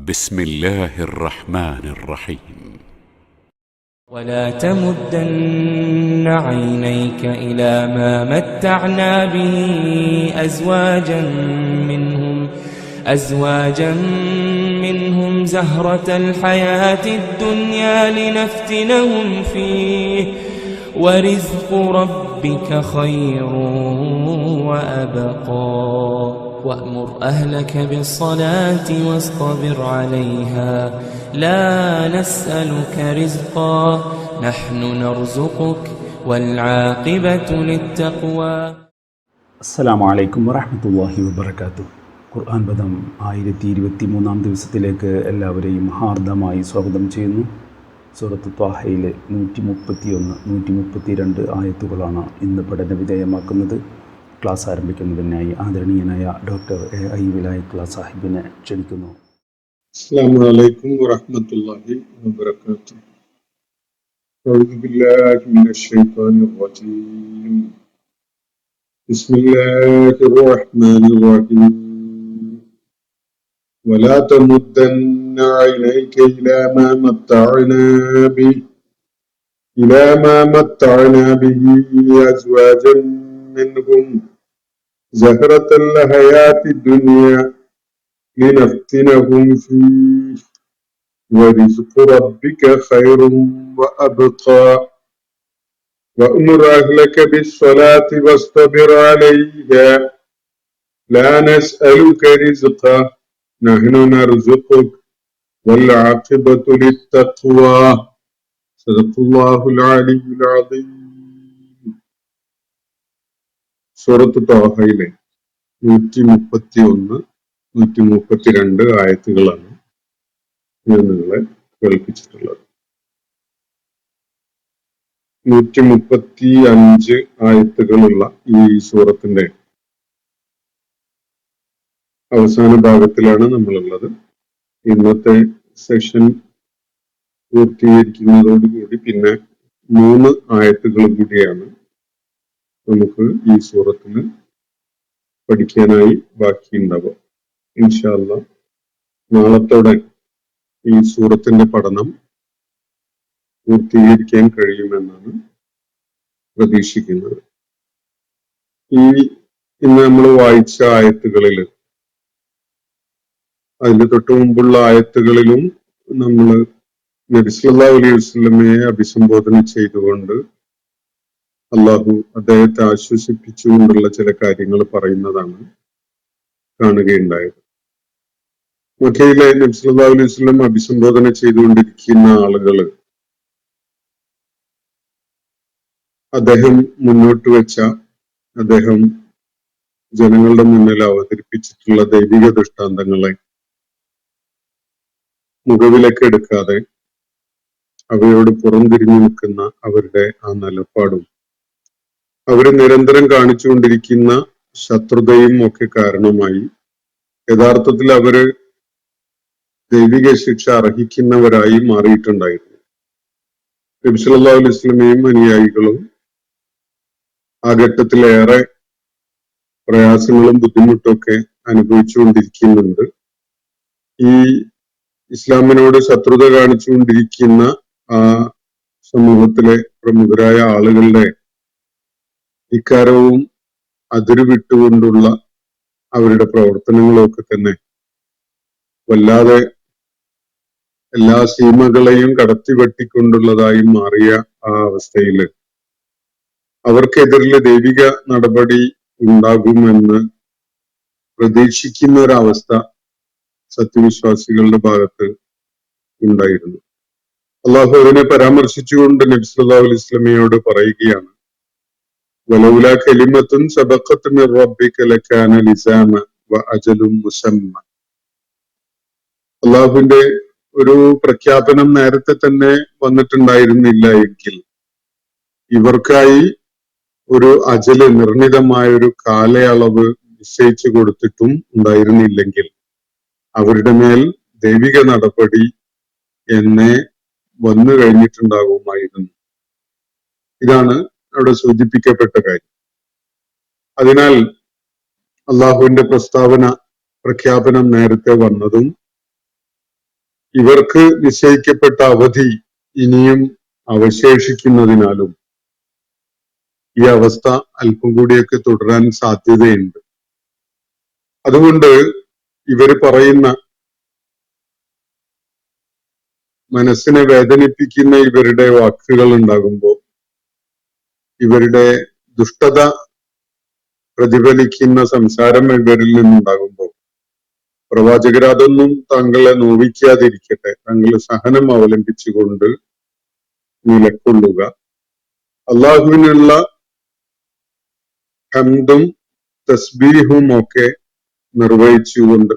بسم الله الرحمن الرحيم. ولا تمدن عينيك إلى ما متعنا به أزواجا منهم زهرة الحياة الدنيا لنفتنهم فيه ورزق ربك خير وأبقى وأمر أهلك بالصلاة واصطبر عليها لا نسألك رزقا نحن نرزقك والعاقبة للتقوى. അസ്സലാമു അലൈക്കും വറഹ്മത്തുള്ളാഹി വബറകാതുഹു. ഖുർആൻ പദം 1023 ദിവസത്തിലേക്ക് എല്ലാവരെയും ഹാർദമായി സ്വാഗതം ചെയ്യുന്നു. സൂറത്ത് ത്വാഹയിലെ 131, 132 ആയത്തുകളാണ് ഇന്ന് പഠന വിധേയമാക്കുന്നത്. ക്ലാസ് ആരംഭിക്കുന്നതിനായി ആദരണീയനായ ഡോക്ടർ എ വിലായത്തുള്ള സാഹിബിനെ ക്ഷണിക്കുന്നു. അസ്സലാമു അലൈക്കും വറഹ്മത്തുള്ളാഹി വബറകാതുഹു. അഊദു ബില്ലാഹി മിനശ് ശൈത്വാനിർ റജീം. ബിസ്മില്ലാഹിർ റഹ്മാനിർ റഹീം. വലാ തമുദ്ദന്ന ഐനൈക ഇലാ മാ മത്തഅനാ ബിഹി അസ്വാജൻ മിൻഹും സഹറത്തൽ ഹയാത്തിദ് ദുനിയ لنفتنهم فيه ورزق ربك خير وأبقى وأمر أهلك بالصلاة واصطبر عليها لا نسألك رزقا نحن نرزقك والعاقبة للتقوى صدق الله العلي العظيم. സൂറത്ത് ത്വാഹയിലെ 131, 132 ആയത്തുകളാണ് ഞാൻ നിങ്ങളെ കേൾപ്പിച്ചിട്ടുള്ളത്. 135 ആയത്തുകളുള്ള ഈ സൂറത്തിന്റെ അവസാന ഭാഗത്തിലാണ് നമ്മളുള്ളത്. ഇന്നത്തെ സെഷൻ പൂർത്തീകരിക്കുന്നതോടുകൂടി പിന്നെ 3 ആയത്തുകൾ കൂടിയാണ് നമുക്ക് ഈ സൂറത്തിൽ പഠിക്കാനായി ബാക്കിയുണ്ടാവുക. ഇൻഷാ അല്ലാഹ് നാളത്തോടെ ഈ സൂറത്തിന്റെ പഠനം പൂർത്തീകരിക്കാൻ കഴിയുമെന്നാണ് പ്രതീക്ഷിക്കുന്നത്. ഇന്ന് നമ്മൾ വായിച്ച ആയത്തുകളിൽ, അതിന്റെ തൊട്ടു മുമ്പുള്ള ആയത്തുകളിലും നമ്മൾ നബി സല്ലല്ലാഹു അലൈഹി വസല്ലമയെ അഭിസംബോധന ചെയ്തുകൊണ്ട് അള്ളാഹു അദ്ദേഹത്തെ ആശ്വസിപ്പിച്ചുകൊണ്ടുള്ള ചില കാര്യങ്ങൾ പറയുന്നതാണ് കാണുകയുണ്ടായത്. മക്കയിലെ നബി സല്ലല്ലാഹു അലൈഹി വസല്ലം അഭിസംബോധന ചെയ്തുകൊണ്ടിരിക്കുന്ന ആളുകള് അദ്ദേഹം മുന്നോട്ട് വെച്ച, അദ്ദേഹം ജനങ്ങളുടെ മുന്നിൽ അവതരിപ്പിച്ചിട്ടുള്ള ദൈവിക ദൃഷ്ടാന്തങ്ങളെ മുഖവിലേക്ക് എടുക്കാതെ അവയോട് പുറംതിരിഞ്ഞു നിൽക്കുന്ന അവരുടെ ആ നിലപാടും അവര് നിരന്തരം കാണിച്ചുകൊണ്ടിരിക്കുന്ന ശത്രുതയും ഒക്കെ കാരണമായി യഥാർത്ഥത്തിൽ അവര് ദൈവിക ശിക്ഷ അർഹിക്കുന്നവരായി മാറിയിട്ടുണ്ടായിരുന്നു. നബി സല്ലല്ലാഹു അലൈഹി വസല്ലമയും അനുയായികളും ആ ഘട്ടത്തിലേറെ പ്രയാസങ്ങളും ബുദ്ധിമുട്ടും ഒക്കെ അനുഭവിച്ചുകൊണ്ടിരിക്കുന്നുണ്ട്. ഈ ഇസ്ലാമിനോട് ശത്രുത കാണിച്ചുകൊണ്ടിരിക്കുന്ന ആ സമൂഹത്തിലെ പ്രമുഖരായ ആളുകളുടെ ധിക്കാരവും അതിരുവിട്ടുകൊണ്ടുള്ള അവരുടെ പ്രവർത്തനങ്ങളും ഒക്കെ തന്നെ വല്ലാതെ എല്ലാ സീമകളെയും കടത്തിവെട്ടിക്കൊണ്ടുള്ളതായി മാറിയ ആ അവസ്ഥയിൽ അവർക്കെതിരിൽ ദൈവിക നടപടി ഉണ്ടാകുമെന്ന് പ്രതീക്ഷിക്കുന്ന ഒരവസ്ഥ സത്യവിശ്വാസികളുടെ ഭാഗത്ത് ഉണ്ടായിരുന്നു. അള്ളാഹു അതിനെ പരാമർശിച്ചുകൊണ്ട് നബി സല്ലല്ലാഹു അലൈഹി വസല്ലമയോട് പറയുകയാണ്, വലൗലാ കലിമത്തുൻ സബഖത് മിർ റബ്ബിക ലകാന ലിസാമ വഅജലുൻ മുസമ്മ. അള്ളാഹുവിന്റെ ഒരു പ്രഖ്യാപനം നേരത്തെ തന്നെ വന്നിട്ടുണ്ടായിരുന്നില്ല എങ്കിൽ ഇവർക്കായി ഒരു അജല്, നിർണിതമായ ഒരു കാലയളവ് നിശ്ചയിച്ചു കൊടുത്തിട്ടും ഉണ്ടായിരുന്നില്ലെങ്കിൽ അവരുടെ മേൽ ദൈവിക നടപടി എന്നെ വന്നു കഴിഞ്ഞിട്ടുണ്ടാകുമായിരുന്നു. ഇതാണ് അവിടെ സൂചിപ്പിക്കപ്പെട്ട കാര്യം. അതിനാൽ അള്ളാഹുവിന്റെ പ്രഖ്യാപനം നേരത്തെ വന്നതും ഇവർക്ക് നിശ്ചയിക്കപ്പെട്ട അവധി ഇനിയും അവശേഷിക്കുന്നതിനാലും ഈ അവസ്ഥ അല്പം കൂടിയൊക്കെ തുടരാൻ സാധ്യതയുണ്ട്. അതുകൊണ്ട് ഇവർ പറയുന്ന മനസ്സിനെ വേദനിപ്പിക്കുന്ന ഇവരുടെ വാക്കുകൾ ഉണ്ടാകുമ്പോൾ, ഇവരുടെ ദുഷ്ടത പ്രതിഫലിക്കുന്ന സംസാരം ഇവരിൽ നിന്നുണ്ടാകുമ്പോൾ, പ്രവാചകർ അതൊന്നും താങ്കളെ നോവിക്കാതിരിക്കട്ടെ, താങ്കൾ സഹനം അവലംബിച്ചുകൊണ്ട് നിലക്കൊള്ളുക. അള്ളാഹുവിനുള്ള ഹംദും തസ്ബീഹും ഒക്കെ നിർവഹിച്ചുകൊണ്ട്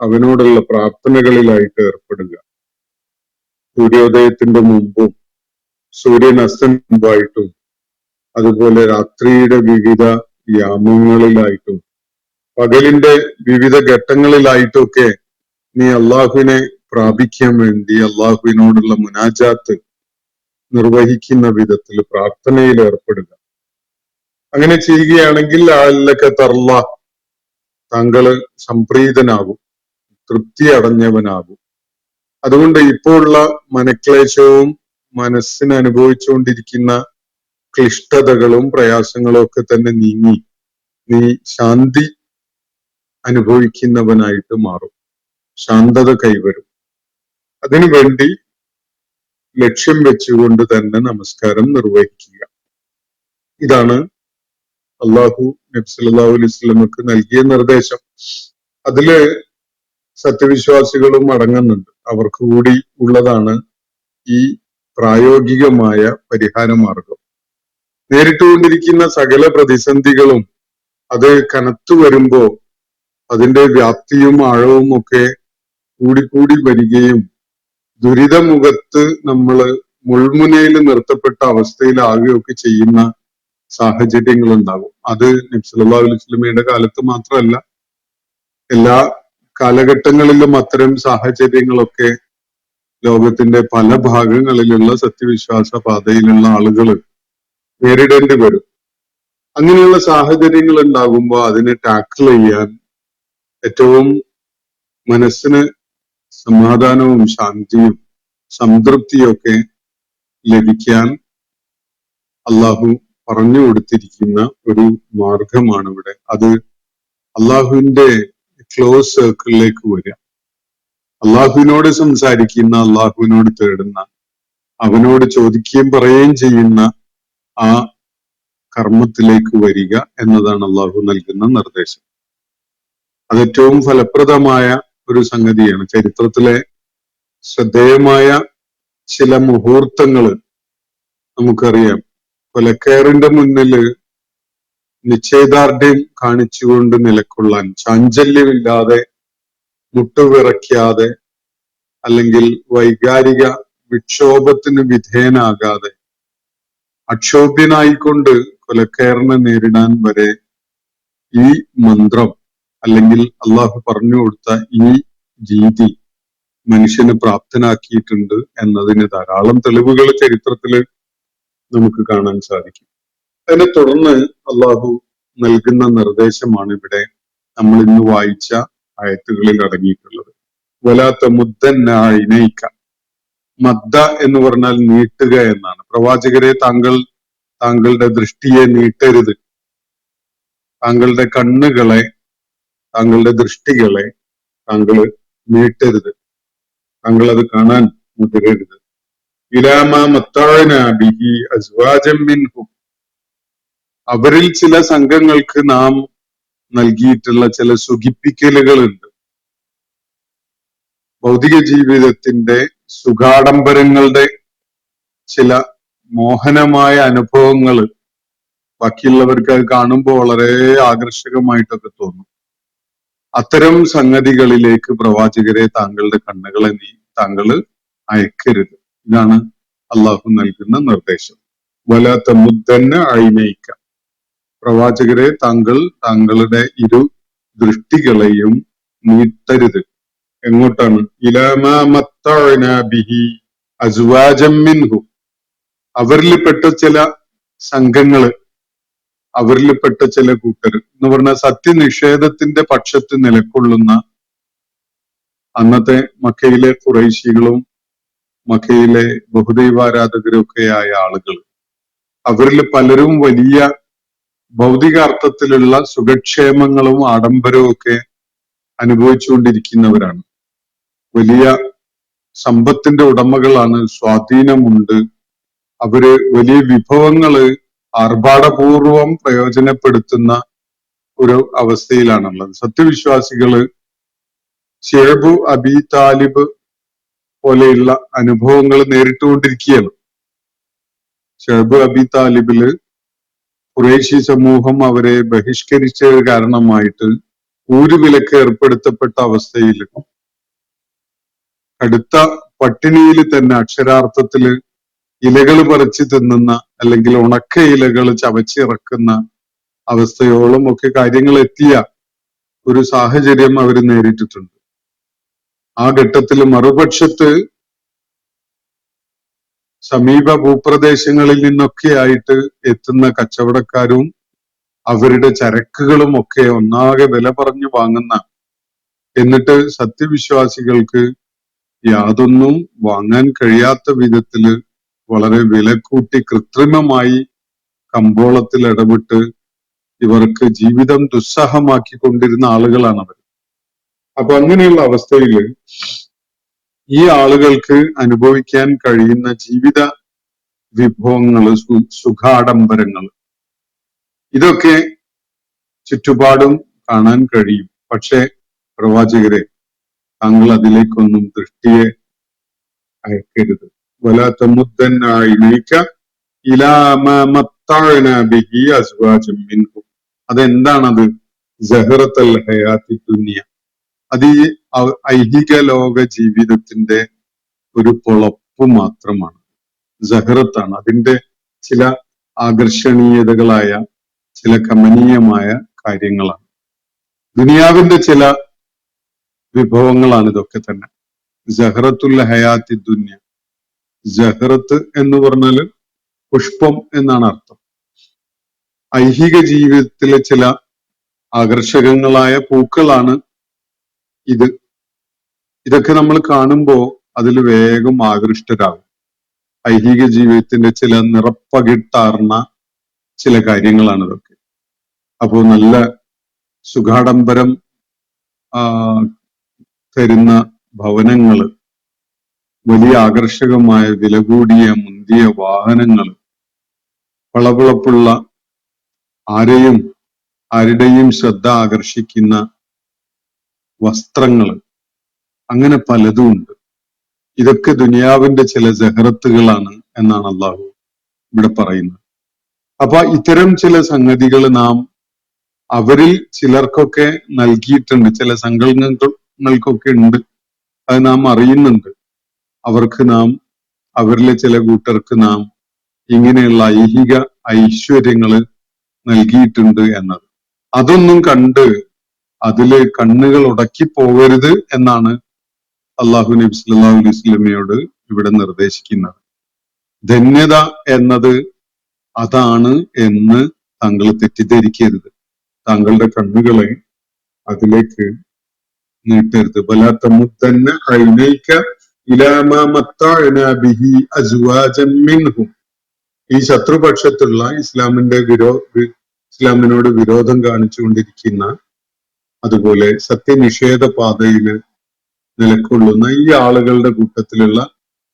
അവനോടുള്ള പ്രാർത്ഥനകളിലായിട്ട് ഏർപ്പെടുക. സൂര്യോദയത്തിന്റെ മുമ്പും സൂര്യൻ അസ്തമിന് മുമ്പായിട്ടും അതുപോലെ രാത്രിയുടെ വിവിധ യാമങ്ങളിലായിട്ടും പകലിന്റെ വിവിധ ഘട്ടങ്ങളിലായിട്ടൊക്കെ നീ അള്ളാഹുവിനെ പ്രാപിക്കാൻ വേണ്ടി അള്ളാഹുവിനോടുള്ള മുനാജാത്ത് നിർവഹിക്കുന്ന വിധത്തിൽ പ്രാർത്ഥനയിൽ ഏർപ്പെടുക. അങ്ങനെ ചെയ്യുകയാണെങ്കിൽ അല്ലക തർല, താങ്കള് സംപ്രീതനാകും, തൃപ്തി അടഞ്ഞവനാകും. അതുകൊണ്ട് ഇപ്പോഴുള്ള മനക്ലേശവും മനസ്സിന് അനുഭവിച്ചുകൊണ്ടിരിക്കുന്ന ക്ലിഷ്ടതകളും പ്രയാസങ്ങളും ഒക്കെ തന്നെ നീങ്ങി നീ ശാന്തി അനുഭവിക്കുന്നവനായിട്ട് മാറും, ശാന്തത കൈവരും. അതിനുവേണ്ടി ലക്ഷ്യം വെച്ചുകൊണ്ട് തന്നെ നമസ്കാരം നിർവഹിക്കുക. ഇതാണ് അള്ളാഹു നബി സല്ലല്ലാഹു അലൈഹി വസല്ലമക്ക് നൽകിയ നിർദ്ദേശം. അതില് സത്യവിശ്വാസികളും അടങ്ങുന്നുണ്ട്. അവർക്ക് കൂടി ഉള്ളതാണ് ഈ പ്രായോഗികമായ പരിഹാര മാർഗം. നേരിട്ടുകൊണ്ടിരിക്കുന്ന സകല പ്രതിസന്ധികളും അത് കനത്തു വരുമ്പോ അതിന്റെ വ്യാപ്തിയും ആഴവും ഒക്കെ കൂടിക്കൂടി വരികയും ദുരിതമുഖത്ത് നമ്മള് മുൾമുനയിൽ നിർത്തപ്പെട്ട അവസ്ഥയിലാകുകയൊക്കെ ചെയ്യുന്ന സാഹചര്യങ്ങൾ ഉണ്ടാകും. അത് നബി സല്ലല്ലാഹു അലൈഹി വസല്ലമയുടെ കാലത്ത് മാത്രമല്ല, എല്ലാ കാലഘട്ടങ്ങളിലും അത്തരം സാഹചര്യങ്ങളൊക്കെ ലോകത്തിന്റെ പല ഭാഗങ്ങളിലുള്ള സത്യവിശ്വാസ പാതയിലുള്ള ആളുകൾ നേരിടേണ്ടി വരും. അങ്ങനെയുള്ള സാഹചര്യങ്ങൾ ഉണ്ടാകുമ്പോൾ അതിനെ ടാക്കിൾ ചെയ്യാൻ ഏറ്റവും മനസ്സിന് സമാധാനവും ശാന്തിയും സംതൃപ്തിയും ഒക്കെ ലഭിക്കാൻ അള്ളാഹു പറഞ്ഞു കൊടുത്തിരിക്കുന്ന ഒരു മാർഗമാണ് ഇവിടെ. അത് അള്ളാഹുവിന്റെ ക്ലോസ് സർക്കിളിലേക്ക് വരിക, അള്ളാഹുവിനോട് സംസാരിക്കുന്ന, അള്ളാഹുവിനോട് തേടുന്ന, അവനോട് ചോദിക്കുകയും പറയുകയും ചെയ്യുന്ന ആ കർമ്മത്തിലേക്ക് വരിക എന്നതാണ് അള്ളാഹു നൽകുന്ന നിർദ്ദേശം. അത് ഏറ്റവും ഫലപ്രദമായ ഒരു സംഗതിയാണ്. ചരിത്രത്തിലെ ശ്രദ്ധേയമായ ചില മുഹൂർത്തങ്ങള് നമുക്കറിയാം. കൊലക്കയറിന്റെ മുന്നില് നിശ്ചയദാർഢ്യം കാണിച്ചുകൊണ്ട് നിലക്കൊള്ളാൻ, ചാഞ്ചല്യമില്ലാതെ, മുട്ടുവിറയ്ക്കാതെ, അല്ലെങ്കിൽ വൈകാരിക വിക്ഷോഭത്തിന് വിധേയനാകാതെ അക്ഷോഭ്യനായിക്കൊണ്ട് കൊലക്കയറിനെ നേരിടാൻ വരെ ഈ മന്ത്രം അല്ലെങ്കിൽ അള്ളാഹു പറഞ്ഞു കൊടുത്ത ഈ രീതി മനുഷ്യനെ പ്രാപ്തനാക്കിയിട്ടുണ്ട് എന്നതിന് ധാരാളം തെളിവുകൾ ചരിത്രത്തില് നമുക്ക് കാണാൻ സാധിക്കും. അതിനെ തുടർന്ന് അള്ളാഹു നൽകുന്ന നിർദ്ദേശമാണ് ഇവിടെ നമ്മൾ ഇന്ന് വായിച്ച ആയത്തുകളിൽ അടങ്ങിയിട്ടുള്ളത്. വലാത്ത മുദ്ദന്നൈക, മദ്ദ എന്ന് പറഞ്ഞാൽ നീട്ടുക എന്നാണ്. പ്രവാചകരെ, താങ്കളുടെ ദൃഷ്ടിയെ നീട്ടരുത്, താങ്കളുടെ കണ്ണുകളെ, താങ്കളുടെ ദൃഷ്ടികളെ താങ്കൾ നീട്ടരുത്, താങ്കൾ അത് കാണാൻ മുതിരരുത്. ഇലാമ മത്തഅന ബിഹി അസ്വാജം മിൻഹും, അവരിൽ ചില സംഘങ്ങൾക്ക് നാം നൽകിയിട്ടുള്ള ചില സുഖിപ്പിക്കലുകളുണ്ട്. ഭൗതിക ജീവിതത്തിന്റെ സുഖാഡംബരങ്ങളുടെ ചില മോഹനമായ അനുഭവങ്ങൾ ബാക്കിയുള്ളവർക്ക് അത് കാണുമ്പോൾ വളരെ ആകർഷകമായിട്ടൊക്കെ തോന്നും. അത്തരം സംഗതികളിലേക്ക് പ്രവാചകരെ, താങ്കളുടെ കണ്ണുകളെ താങ്കൾ അയക്കരുത്. ഇതാണ് അള്ളാഹു നൽകുന്ന നിർദ്ദേശം. വലാത്ത മുദ്ദന്ന ഐനൈക, പ്രവാചകരെ, താങ്കളുടെ ഇരു ദൃഷ്ടികളെയും നീട്ടരുത്. എങ്ങോട്ടാണ്? ഇലാമാ മത്തഅന ബിഹി അസ്വാജം മിൻഹു, അവരിൽപ്പെട്ട ചില സംഘങ്ങള്, അവരിൽപ്പെട്ട ചില കൂട്ടർ എന്ന് പറഞ്ഞാൽ സത്യനിഷേധത്തിന്റെ പക്ഷത്ത് നിലകൊള്ളുന്ന അന്നത്തെ മക്കയിലെ ഖുറൈശികളും മക്കയിലെ ബഹുദൈവാരാധകരൊക്കെയായ ആളുകൾ, അവരിൽ പലരും വലിയ ഭൗതികാർത്ഥത്തിലുള്ള സുഖക്ഷേമങ്ങളും ആഡംബരവും ഒക്കെ അനുഭവിച്ചുകൊണ്ടിരിക്കുന്നവരാണ്. വലിയ സമ്പത്തിന്റെ ഉടമകളാണ്, സ്വാധീനമുണ്ട്. അവര് വലിയ വിഭവങ്ങള് ആർഭാടപൂർവം പ്രയോജനപ്പെടുത്തുന്ന ഒരു അവസ്ഥയിലാണുള്ളത്. സത്യവിശ്വാസികള് ഷുഐബ് അബി താലിബ് പോലെയുള്ള അനുഭവങ്ങൾ നേരിട്ടുകൊണ്ടിരിക്കുകയാണ്. ഷുഐബ് അബി താലിബില് ഖുറൈശി സമൂഹം അവരെ ബഹിഷ്കരിച്ചത് കാരണമായിട്ട് ഊരുവിലക്ക് ഏർപ്പെടുത്തപ്പെട്ട അവസ്ഥയിൽ കടുത്ത പട്ടിണിയിൽ തന്നെ അക്ഷരാർത്ഥത്തില് ഇലകൾ പറിച്ച് തിന്നുന്ന, അല്ലെങ്കിൽ ഉണക്ക ഇലകൾ ചവച്ചിറക്കുന്ന അവസ്ഥയോളം ഒക്കെ കാര്യങ്ങൾ എത്തിയ ഒരു സാഹചര്യം അവർ നേരിട്ടിട്ടുണ്ട്. ആ ഘട്ടത്തിൽ മറുപക്ഷത്ത് സമീപ ഭൂപ്രദേശങ്ങളിൽ നിന്നൊക്കെ ആയിട്ട് എത്തുന്ന കച്ചവടക്കാരും അവരുടെ ചരക്കുകളും ഒക്കെ ഒന്നാകെ വില പറഞ്ഞു വാങ്ങുന്ന, എന്നിട്ട് സത്യവിശ്വാസികൾക്ക് യാതൊന്നും വാങ്ങാൻ കഴിയാത്ത വിധത്തില് വളരെ വില കൂട്ടി കൃത്രിമമായി കമ്പോളത്തിൽ ഇടപെട്ട് ഇവർക്ക് ജീവിതം ദുസ്സഹമാക്കിക്കൊണ്ടിരുന്ന ആളുകളാണ് അവർ. അപ്പൊ അങ്ങനെയുള്ള അവസ്ഥയിൽ ഈ ആളുകൾക്ക് അനുഭവിക്കാൻ കഴിയുന്ന ജീവിത വിഭവങ്ങള്, സുഖാഡംബരങ്ങൾ, ഇതൊക്കെ ചുറ്റുപാടും കാണാൻ കഴിയും. പക്ഷെ പ്രവാചകരെ, താങ്കൾ അതിലേക്കൊന്നും ദൃഷ്ടിയെ അയക്കരുത്. വലാ തമുദ്ദന്ന ഇലൈക ഇലാ മാ മത്തഅന ബിഹി അസ്വാജൻ മിൻഹും. അതെന്താണത്? സഹറത്തുൽ ഹയാത്തി ദുനിയ. അത് ഈ ഐഹിക ലോക ജീവിതത്തിന്റെ ഒരു പൊളപ്പ് മാത്രമാണ്, സഹറത്താണ്. അതിന്റെ ചില ആകർഷണീയതകളായ, ചില കമനീയമായ കാര്യങ്ങളാണ്. ദുനിയാവിന്റെ ചില വിഭവങ്ങളാണ് ഇതൊക്കെ തന്നെ. സഹറത്തുൽ ഹയാത്തി ദുന്യ. സഹറത്ത് എന്ന് പറഞ്ഞാല് പുഷ്പം എന്നാണ് അർത്ഥം. ഐഹിക ജീവിതത്തിലെ ചില ആകർഷകങ്ങളായ പൂക്കളാണ് ഇത്. ഇതൊക്കെ നമ്മൾ കാണുമ്പോൾ അതിൽ വേഗം ആകൃഷ്ടരാകും. ഐഹിക ജീവിതത്തിന്റെ ചില നിറപ്പകിട്ടാർന്ന ചില കാര്യങ്ങളാണ് ഇതൊക്കെ. അപ്പോൾ നല്ല സുഖാഡംബരം തരുന്ന ഭവനങ്ങള്, വലിയ ആകർഷകമായ വില കൂടിയ മുന്തിയ വാഹനങ്ങൾ, പളപളപ്പുള്ള ആരുടെയും ശ്രദ്ധ ആകർഷിക്കുന്ന വസ്ത്രങ്ങൾ, അങ്ങനെ പലതും ഉണ്ട്. ഇതൊക്കെ ദുനിയാവിന്റെ ചില സഹറത്തുകളാണ് എന്നാണ് അള്ളാഹു ഇവിടെ പറയുന്നത്. അപ്പൊ ഇത്തരം ചില സംഗതികൾ നാം അവരിൽ ചിലർക്കൊക്കെ നൽകിയിട്ടുണ്ട്, ചില സംഘങ്ങൾക്കൊക്കെ ഉണ്ട്, അത് നാം അറിയുന്നുണ്ട്. അവർക്ക് നാം, അവരിലെ ചില കൂട്ടർക്ക് നാം ഇങ്ങനെയുള്ള ഐഹിക ഐശ്വര്യങ്ങള് നൽകിയിട്ടുണ്ട് എന്നത്. അതൊന്നും കണ്ട് അതില് കണ്ണുകൾ ഉടക്കി പോകരുത് എന്നാണ് അള്ളാഹു നബി സല്ലല്ലാഹു അലൈഹി വസല്ലമയോട് ഇവിടെ നിർദ്ദേശിക്കുന്നത്. ധന്യത എന്നത് അതാണ് എന്ന് താങ്കൾ തെറ്റിദ്ധരിക്കരുത്. താങ്കളുടെ കണ്ണുകളെ അതിലേക്ക് നീട്ടരുത്. വലാ തമുദ്ദന്ന ഐനൈക ഇലാ മാ മത്തഅന ബിഹി അസ്വാജൻ മിൻഹും. ഈ ശത്രുപക്ഷത്തുള്ള ഇസ്ലാമിനോട് വിരോധം കാണിച്ചുകൊണ്ടിരിക്കുന്ന, അതുപോലെ സത്യനിഷേധ പാതയിൽ നിലകൊള്ളുന്ന ഈ ആളുകളുടെ കൂട്ടത്തിലുള്ള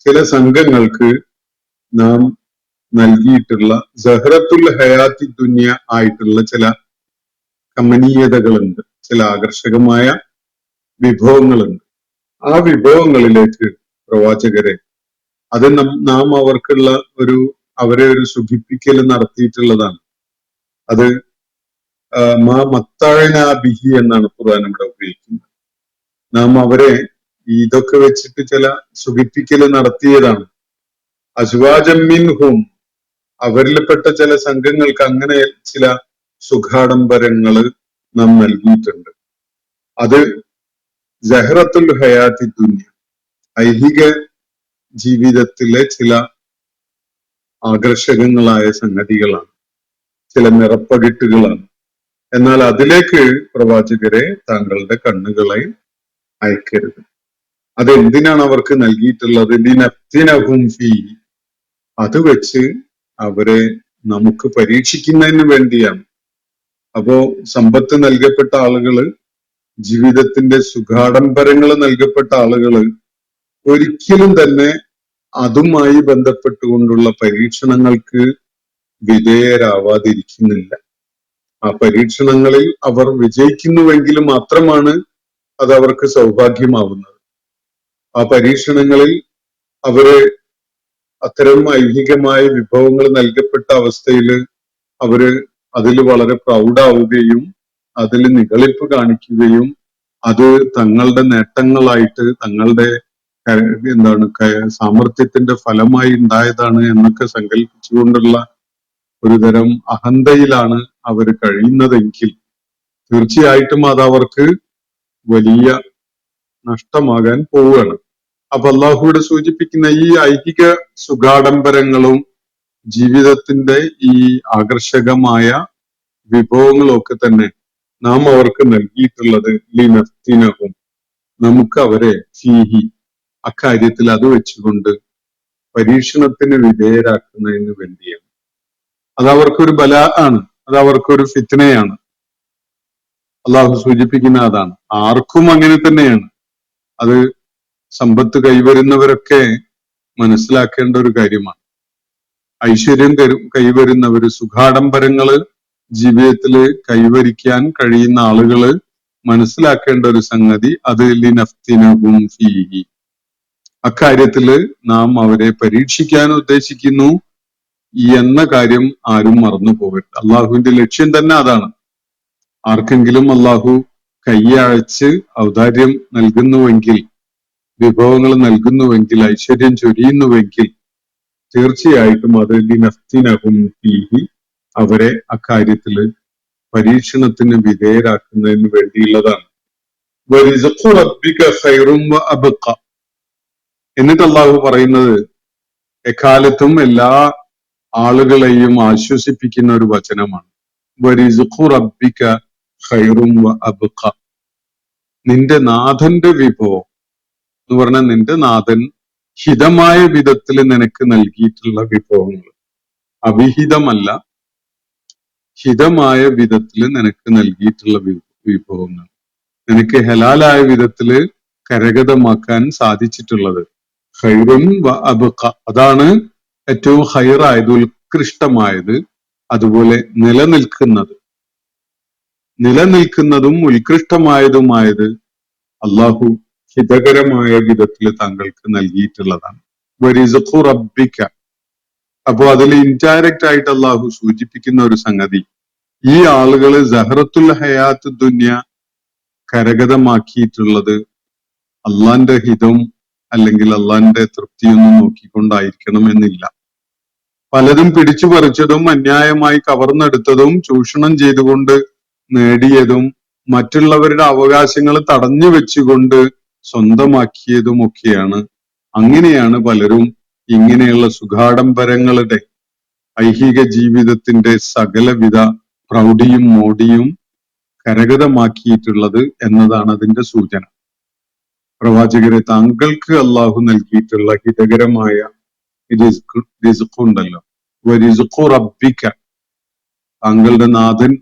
ചില സംഘങ്ങൾക്ക് നാം നൽകിയിട്ടുള്ള സഹറത്തുൽ ഹയാത്തി ദുനിയ ആയിട്ടുള്ള ചില കമനീയതകളുണ്ട്, ചില ആകർഷകമായ വിഭവങ്ങളുണ്ട്. ആ വിഭവങ്ങളിലേക്ക് പ്രവാചകരെ, അത് നാം അവർക്കുള്ള അവരെ ഒരു സുഖിപ്പിക്കൽ നടത്തിയിട്ടുള്ളതാണ്. അത് മാ മത്തഅന ബിഹി എന്നാണ് ഖുർആൻ ഇവിടെ ഉപയോഗിക്കുന്നത്. നാം അവരെ ഇതൊക്കെ വെച്ചിട്ട് ചില സുഖിപ്പിക്കൽ നടത്തിയതാണ്. അസ്വാജൻ മിൻഹും, അവരിൽപ്പെട്ട ചില സംഘങ്ങൾക്ക് അങ്ങനെ ചില സുഖാഡംബരങ്ങള് നാം നൽകിയിട്ടുണ്ട്. അത് സഹറത്തുൽ ഹയാത്തി ദുനിയ, ഐഹിക ജീവിതത്തിലെ ചില ആകർഷകങ്ങളായ സംഗതികളാണ്, ചില നിറപ്പകിട്ടുകളാണ്. എന്നാൽ അതിലേക്ക് പ്രവാചകരെ താങ്കളുടെ കണ്ണുകളെ അയക്കരുത്. അതെന്തിനാണ് അവർക്ക് നൽകിയിട്ടുള്ളത്? ലിനഫ്തിനഹും ഫീഹി, അത് വെച്ച് അവരെ നമുക്ക് പരീക്ഷിക്കുന്നതിന് വേണ്ടിയാണ്. അപ്പോ സമ്പത്ത് നൽകപ്പെട്ട ആളുകള്, ജീവിതത്തിന്റെ സുഖാഡംബരങ്ങൾ നൽകപ്പെട്ട ആളുകള് ഒരിക്കലും തന്നെ അതുമായി ബന്ധപ്പെട്ടുകൊണ്ടുള്ള പരീക്ഷണങ്ങൾക്ക് വിധേയരാവാതിരിക്കുന്നില്ല. ആ പരീക്ഷണങ്ങളിൽ അവർ വിജയിക്കുന്നുവെങ്കിൽ മാത്രമാണ് അത് അവർക്ക് സൗഭാഗ്യമാവുന്നത്. ആ പരീക്ഷണങ്ങളിൽ അവര് അത്തരം ഐഹികമായ വിഭവങ്ങൾ നൽകപ്പെട്ട അവസ്ഥയിൽ അവര് അതിൽ വളരെ പ്രൗഡാവുകയും അതിൽ നിഗളിപ്പ് കാണിക്കുകയും അത് തങ്ങളുടെ നേട്ടങ്ങളായിട്ട്, തങ്ങളുടെ സാമർത്ഥ്യത്തിന്റെ ഫലമായി ഉണ്ടായതാണ് എന്നൊക്കെ സങ്കല്പിച്ചുകൊണ്ടുള്ള ഒരു തരം അഹന്തയിലാണ് അവർ കഴിയുന്നതെങ്കിൽ തീർച്ചയായിട്ടും അത് അവർക്ക് വലിയ നഷ്ടമാകാൻ പോവുകയാണ്. അപ്പൊ അള്ളാഹുവിടെ സൂചിപ്പിക്കുന്ന ഈ ഐഹിക സുഖാഡംബരങ്ങളും ജീവിതത്തിന്റെ ഈ ആകർഷകമായ വിഭവങ്ങളും ഒക്കെ തന്നെ നാം അവർക്ക് നൽകിയിട്ടുള്ളത് ലിനഫ്തിനഹും, നമുക്ക് അവരെ ഫീഹി, അക്കാര്യത്തിൽ അത് വെച്ചുകൊണ്ട് പരീക്ഷണത്തിന് വിധേയരാക്കുന്നതിന് വേണ്ടിയാണ്. അത് അവർക്കൊരു ബലാ ആണ്, അത് അവർക്കൊരു ഫിത്നയാണ്. അള്ളാഹു സൂചിപ്പിക്കുന്ന അതാണ്. ആർക്കും അങ്ങനെ തന്നെയാണ്. അത് സമ്പത്ത് കൈവരുന്നവരൊക്കെ മനസ്സിലാക്കേണ്ട ഒരു കാര്യമാണ്. ഐശ്വര്യം കൈവരുന്നവര്, സുഖാഡംബരങ്ങള് ജീവിതത്തിൽ കൈവരിക്കാൻ കഴിയുന്ന ആളുകള് മനസ്സിലാക്കേണ്ട ഒരു സംഗതി അത് ലിനഫ്തിനഹും ഫീഹി, അക്കാര്യത്തില് നാം അവരെ പരീക്ഷിക്കാൻ ഉദ്ദേശിക്കുന്നു എന്ന കാര്യം ആരും മറന്നു പോകരുത്. അള്ളാഹുവിന്റെ ലക്ഷ്യം തന്നെ അതാണ്. ആർക്കെങ്കിലും അള്ളാഹു കൈയഴച്ച് ഔദാര്യം നൽകുന്നുവെങ്കിൽ, വിഭവങ്ങൾ നൽകുന്നുവെങ്കിൽ, ഐശ്വര്യം ചൊരിയുന്നുവെങ്കിൽ തീർച്ചയായിട്ടും അത് ലിനഫ്തിനഹും ഫീഹി, അവരെ അക്കാര്യത്തില് പരീക്ഷണത്തിന് വിധേയരാക്കുന്നതിന് വേണ്ടിയുള്ളതാണ്. വരിസ്ഖു റബ്ബിക ഖൈറും വഅബ്ഖ, എന്നിട്ട് അള്ളാഹു പറയുന്നത് എക്കാലത്തും എല്ലാ ആളുകളെയും ആശ്വസിപ്പിക്കുന്ന ഒരു വചനമാണ്. വരിസ്ഖു റബ്ബിക ഖൈറും വഅബ്ഖ, നിന്റെ നാഥന്റെ വിഭവം എന്ന് പറഞ്ഞാൽ നിന്റെ നാഥൻ ഹിതമായ വിധത്തിൽ നിനക്ക് നൽകിയിട്ടുള്ള വിഭവങ്ങൾ, അവിഹിതമല്ല, ഹിതമായ വിധത്തിൽ നിനക്ക് നൽകിയിട്ടുള്ള വിഭവങ്ങൾ, നിനക്ക് ഹലാലായ വിധത്തില് കരഗതമാക്കാൻ സാധിച്ചിട്ടുള്ളത്. ഖൈറുൻ വ അബ്ഖ, അതാണ് ഏറ്റവും ഹൈറായത്, ഉത്കൃഷ്ടമായത്, അതുപോലെ നിലനിൽക്കുന്നതും ഉത്കൃഷ്ടമായതുമായത് അള്ളാഹു ഹിതകരമായ വിധത്തിൽ താങ്കൾക്ക് നൽകിയിട്ടുള്ളതാണ്. വരിസ്ഖു റബ്ബിക, അപ്പോ അതിൽ ഇൻഡയറക്റ്റ് ആയിട്ട് അള്ളാഹു സൂചിപ്പിക്കുന്ന ഒരു സംഗതി, ഈ ആളുകള് സഹറത്തുൽ ഹയാത്ത് ദുന്യ കരഗതമാക്കിയിട്ടുള്ളത് അള്ളാന്റെ ഹിതം അല്ലെങ്കിൽ അള്ളാന്റെ തൃപ്തിയൊന്നും നോക്കിക്കൊണ്ടായിരിക്കണം എന്നില്ല. പലതും പിടിച്ചു പറിച്ചതും അന്യായമായി കവർന്നെടുത്തതും ചൂഷണം ചെയ്തുകൊണ്ട് നേടിയതും മറ്റുള്ളവരുടെ അവകാശങ്ങൾ തടഞ്ഞു വെച്ചുകൊണ്ട് സ്വന്തമാക്കിയതുമൊക്കെയാണ്. അങ്ങനെയാണ് പലരും ഇങ്ങനെയുള്ള സുഖാഡംബരങ്ങളുടെ, ഐഹിക ജീവിതത്തിന്റെ സകലവിധ പ്രൗഢിയും മോടിയും കരഗതമാക്കിയിട്ടുള്ളത് എന്നതാണ് അതിന്റെ സൂചന. പ്രവാചകരെ, താങ്കൾക്ക് അള്ളാഹു നൽകിയിട്ടുള്ള ഹിതകരമായ റിസ്ഖ് ഉണ്ടല്ലോ, വരിസ്ഖു റബ്ബിക, താങ്കളുടെ നാഥൻ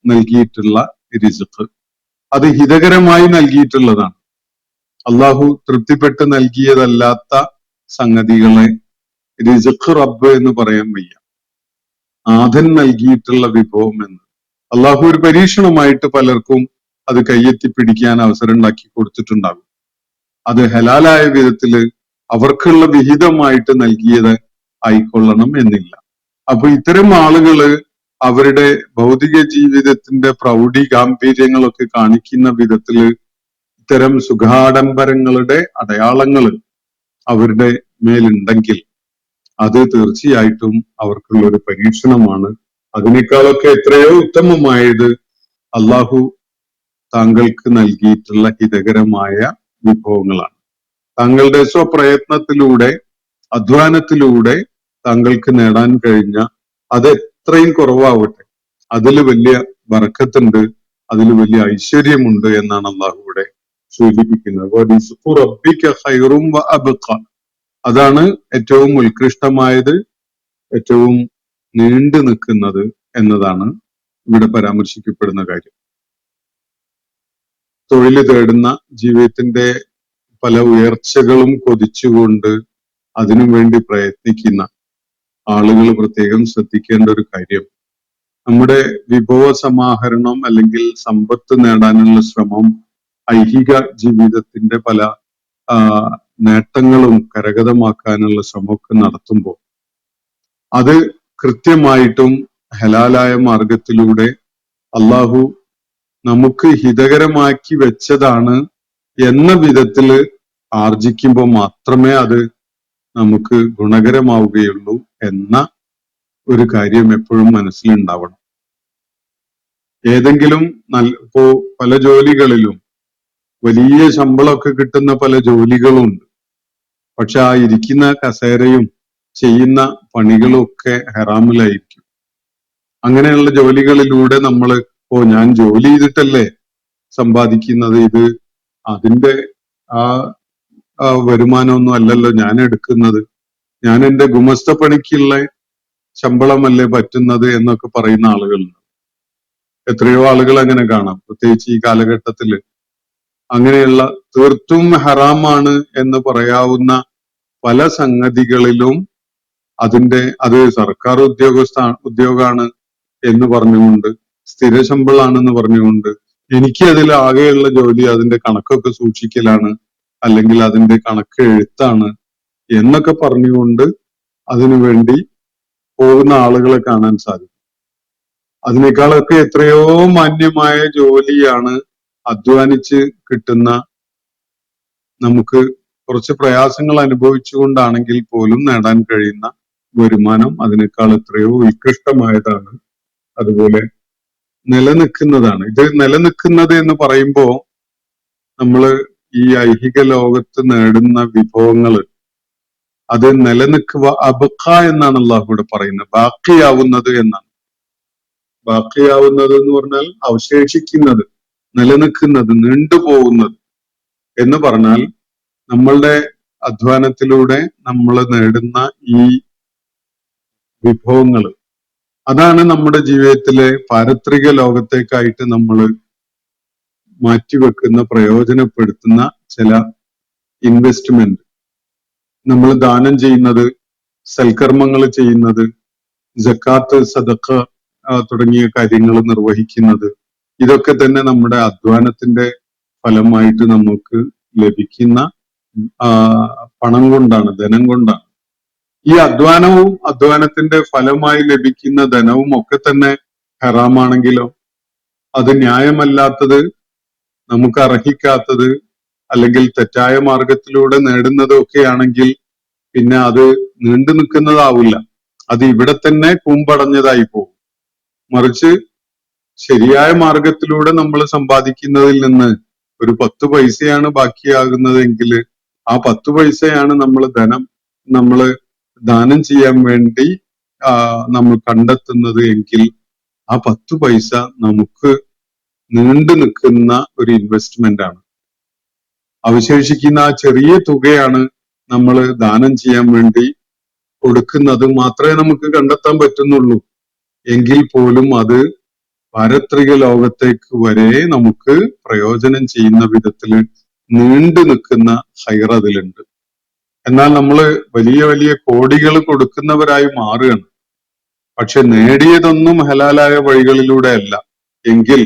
നൽകിയിട്ടുള്ള റിസ്ഖ് അത് ഹിതകരമായി നൽകിയിട്ടുള്ളതാണ്. അള്ളാഹു തൃപ്തിപ്പെട്ട് നൽകിയതല്ലാത്ത സംഗതികളെ റിസ്ഖ് റബ്ബ് എന്ന് പറയാൻ വയ്യ. നാഥൻ നൽകിയിട്ടുള്ള വിഭവം എന്ന് അള്ളാഹു ഒരു പരീക്ഷണമായിട്ട് പലർക്കും അത് കയ്യെത്തിപ്പിടിക്കാൻ അവസരം ഉണ്ടാക്കി കൊടുത്തിട്ടുണ്ടാകും. അത് ഹലാലായ വിധത്തില് അവർക്കുള്ള വിഹിതമായിട്ട് നൽകിയത് ആയിക്കൊള്ളണം എന്നില്ല. അപ്പൊ ഇത്തരം ആളുകള് അവരുടെ ഭൗതിക ജീവിതത്തിന്റെ പ്രൗഢി ഗാംഭീര്യങ്ങളൊക്കെ കാണിക്കുന്ന വിധത്തില് ഇത്തരം സുഖാഡംബരങ്ങളുടെ അടയാളങ്ങൾ അവരുടെ മേലുണ്ടെങ്കിൽ അത് തീർച്ചയായിട്ടും അവർക്കുള്ള ഒരു പരീക്ഷണമാണ്. അതിനേക്കാളൊക്കെ എത്രയോ ഉത്തമമായത് അള്ളാഹു താങ്കൾക്ക് നൽകിയിട്ടുള്ള ഹിതകരമായ വിഭവങ്ങളാണ്. താങ്കളുടെ സ്വപ്രയത്നത്തിലൂടെ, അധ്വാനത്തിലൂടെ താങ്കൾക്ക് നേടാൻ കഴിഞ്ഞ അത് എത്രയും കുറവാവട്ടെ, അതിൽ വലിയ ബറക്കത്തുണ്ട്, അതിൽ വലിയ ഐശ്വര്യമുണ്ട് എന്നാണ് അള്ളാഹു ഇവിടെ സൂചിപ്പിക്കുന്നത്. വരിസ്ഖു റബ്ബിക ഖൈറും വഅബ്ഖ, അതാണ് ഏറ്റവും ഉത്കൃഷ്ടമായത്, ഏറ്റവും നീണ്ടു നിൽക്കുന്നത് എന്നതാണ് ഇവിടെ പരാമർശിക്കപ്പെടുന്ന കാര്യം. തൊഴിൽ തേടുന്ന, ജീവിതത്തിന്റെ പല ഉയർച്ചകളും കൊതിച്ചുകൊണ്ട് അതിനു വേണ്ടി പ്രയത്നിക്കുന്ന ആളുകൾ പ്രത്യേകം ശ്രദ്ധിക്കേണ്ട ഒരു കാര്യം, നമ്മുടെ വിഭവ സമാഹരണം അല്ലെങ്കിൽ സമ്പത്ത് നേടാനുള്ള ശ്രമം ഐഹിക ജീവിതത്തിന്റെ പല നേട്ടങ്ങളും കരഗതമാക്കാനുള്ള ശ്രമമൊക്കെ നടത്തുമ്പോൾ അത് കൃത്യമായിട്ടും ഹലാലായ മാർഗത്തിലൂടെ അള്ളാഹു നമുക്ക് ഹിതകരമാക്കി വെച്ചതാണ് എന്ന വിധത്തിൽ ആർജിക്കുമ്പോൾ മാത്രമേ അത് നമുക്ക് ഗുണകരമാവുകയുള്ളൂ എന്ന ഒരു കാര്യം എപ്പോഴും മനസ്സിലുണ്ടാവണം. ഏതെങ്കിലും ഇപ്പോ പല ജോലികളിലും വലിയ ശമ്പളമൊക്കെ കിട്ടുന്ന പല ജോലികളുണ്ട്. പക്ഷെ ആ ഇരിക്കുന്ന കസേരയും ചെയ്യുന്ന പണികളും ഒക്കെ ഹറാമിലായിരിക്കും. അങ്ങനെയുള്ള ജോലികളിലൂടെ നമ്മൾ ഞാൻ ജോലി ചെയ്തിട്ടല്ലേ സമ്പാദിക്കുന്നത്, ഇത് അതിന്റെ ആ വരുമാനമൊന്നും അല്ലല്ലോ ഞാൻ എടുക്കുന്നത്, ഞാൻ എന്റെ ഗുമസ്ത പണിക്കുള്ള ശമ്പളമല്ലേ പറ്റുന്നത് എന്നൊക്കെ പറയുന്ന ആളുകളുണ്ട്. എത്രയോ ആളുകൾ അങ്ങനെ കാണാം, പ്രത്യേകിച്ച് ഈ കാലഘട്ടത്തില്. അങ്ങനെയുള്ള തീർത്തും ഹറാമാണ് എന്ന് പറയാവുന്ന പല സംഗതികളിലും അത് സർക്കാർ ഉദ്യോഗാണ് എന്ന് പറഞ്ഞുകൊണ്ട്, സ്ഥിര ശമ്പളാണെന്ന് പറഞ്ഞുകൊണ്ട്, എനിക്ക് അതിൽ ആകെയുള്ള ജോലി അതിന്റെ കണക്കൊക്കെ സൂക്ഷിക്കലാണ്, അല്ലെങ്കിൽ അതിന്റെ കണക്ക് എഴുത്താണ് എന്നൊക്കെ പറഞ്ഞുകൊണ്ട് അതിനുവേണ്ടി പോകുന്ന ആളുകളെ കാണാൻ സാധിക്കും. അതിനേക്കാളൊക്കെ എത്രയോ മാന്യമായ ജോലിയാണ് അധ്വാനിച്ച് കിട്ടുന്ന, നമുക്ക് കുറച്ച് പ്രയാസങ്ങൾ അനുഭവിച്ചുകൊണ്ടാണെങ്കിൽ പോലും നേടാൻ കഴിയുന്ന വരുമാനം അതിനേക്കാൾ എത്രയോ ഉത്കൃഷ്ടമായതാണ്, അതുപോലെ നിലനിൽക്കുന്നതാണ്. ഇത് നിലനിൽക്കുന്നത് എന്ന് പറയുമ്പോ നമ്മള് ഈ ഐഹിക ലോകത്ത് നേടുന്ന വിഭവങ്ങള് അത് നിലനിൽക്കുക, അബ്ഖ എന്നാണ് അള്ളാഹു ഇവിടെ പറയുന്നത്, ബാക്കിയാവുന്നത് എന്നാണ്. ബാക്കിയാവുന്നത് എന്ന് പറഞ്ഞാൽ അവശേഷിക്കുന്നത്, നിലനിൽക്കുന്നത്, നീണ്ടുപോകുന്നത് എന്ന് പറഞ്ഞാൽ നമ്മളുടെ അധ്വാനത്തിലൂടെ നമ്മൾ നേടുന്ന ഈ വിഭവങ്ങൾ, അതാണ് നമ്മുടെ ജീവിതത്തിലെ പാരത്രിക ലോകത്തേക്കായിട്ട് നമ്മൾ മാറ്റിവെക്കുന്ന, പ്രയോജനപ്പെടുത്തുന്ന ചില ഇൻവെസ്റ്റ്മെന്റ്. നമ്മൾ ദാനം ചെയ്യുന്നത്, സൽക്കർമ്മങ്ങൾ ചെയ്യുന്നത്, ജക്കാത്ത്, സദഖ തുടങ്ങിയ കാര്യങ്ങൾ നിർവഹിക്കുന്നത്, ഇതൊക്കെ തന്നെ നമ്മുടെ അധ്വാനത്തിന്റെ ഫലമായിട്ട് നമുക്ക് ലഭിക്കുന്ന പണം കൊണ്ടാണ്, ധനം കൊണ്ടാണ്. ഈ അധ്വാനവും അധ്വാനത്തിന്റെ ഫലമായി ലഭിക്കുന്ന ധനവും ഒക്കെ തന്നെ ഹറാമാണെങ്കിലോ, അത് ന്യായമല്ലാത്തത്, നമുക്ക് അർഹിക്കാത്തത്, അല്ലെങ്കിൽ തെറ്റായ മാർഗത്തിലൂടെ നേടുന്നതൊക്കെ ആണെങ്കിൽ പിന്നെ അത് നീണ്ടു നിൽക്കുന്നതാവില്ല, അത് ഇവിടെ തന്നെ കൂമ്പടഞ്ഞതായി പോകും. മറിച്ച് ശരിയായ മാർഗത്തിലൂടെ നമ്മൾ സമ്പാദിക്കുന്നതിൽ നിന്ന് ഒരു 10 പൈസയാണ് ബാക്കിയാകുന്നതെങ്കിൽ ആ 10 പൈസയാണ് നമ്മൾ ദാനം ചെയ്യാൻ വേണ്ടി നമ്മൾ കണ്ടെത്തുന്നത് എങ്കിൽ ആ 10 പൈസ നമുക്ക് നീണ്ടു നിൽക്കുന്ന ഒരു ഇൻവെസ്റ്റ്മെന്റ് ആണ്. അവശേഷിക്കുന്ന ആ ചെറിയ തുകയാണ് നമ്മൾ ദാനം ചെയ്യാൻ വേണ്ടി കൊടുക്കുന്നത് മാത്രമേ നമുക്ക് കണ്ടെത്താൻ പറ്റുന്നുള്ളൂ. എങ്കിൽ പോലും അത് പാരത്രിക ലോകത്തേക്ക് വരെ നമുക്ക് പ്രയോജനം ചെയ്യുന്ന വിധത്തിൽ നീണ്ടു നിൽക്കുന്ന ഹൈർ അതിലുണ്ട്. എന്നാൽ നമ്മൾ വലിയ വലിയ കോടികൾ കൊടുക്കുന്നവരായി മാറുകയാണ്. പക്ഷെ നേടിയതൊന്നും ഹലാലായ വഴികളിലൂടെ അല്ല എങ്കിൽ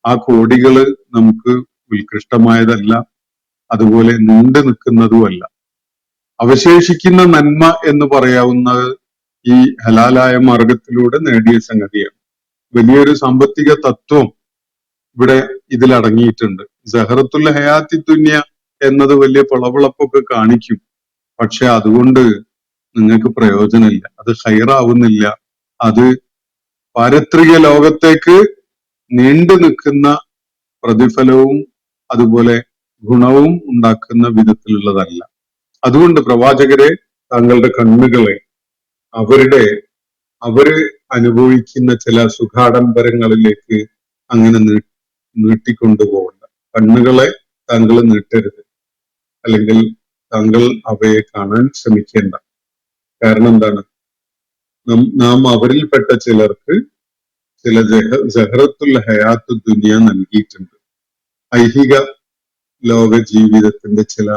ആ കോടികൾ നമുക്ക് ഉത്കൃഷ്ടമായതല്ല, അതുപോലെ നീണ്ടു നിൽക്കുന്നതുമല്ല. അവശേഷിക്കുന്ന നന്മ എന്ന് പറയാവുന്നത് ഈ ഹലാലായ മാർഗത്തിലൂടെ നേടിയ സംഗതിയാണ്. വലിയൊരു സാമ്പത്തിക തത്വം ഇവിടെ ഇതിലടങ്ങിയിട്ടുണ്ട്. സഹറത്തുൽ ഹയാത്തി ദുനിയ എന്നത് വലിയ പളവളപ്പൊക്കെ കാണിക്കും, പക്ഷെ അതുകൊണ്ട് നിങ്ങൾക്ക് പ്രയോജനമില്ല, അത് ഹൈറാവുന്നില്ല, അത് പാരത്രിക ലോകത്തേക്ക് നീണ്ടു നിൽക്കുന്ന പ്രതിഫലവും അതുപോലെ ഗുണവും ഉണ്ടാക്കുന്ന വിധത്തിലുള്ളതല്ല. അതുകൊണ്ട് പ്രവാചകരെ, താങ്കളുടെ കണ്ണുകളെ അവര് അനുഭവിക്കുന്ന ചില സുഖാഡംബരങ്ങളിലേക്ക് അങ്ങനെ നീട്ടിക്കൊണ്ടുപോകണ്ട. കണ്ണുകളെ താങ്കൾ നീട്ടരുത്, അല്ലെങ്കിൽ താങ്കൾ അവയെ കാണാൻ ശ്രമിക്കേണ്ട. കാരണം എന്താണ്? നാം അവരിൽപ്പെട്ട ചിലർക്ക് ചില ജഹറത്തുൽ ഹയാത്ത് ദുനിയ നൽകിയിട്ടുണ്ട്. ഐഹിക ലോക ജീവിതത്തിന്റെ ചില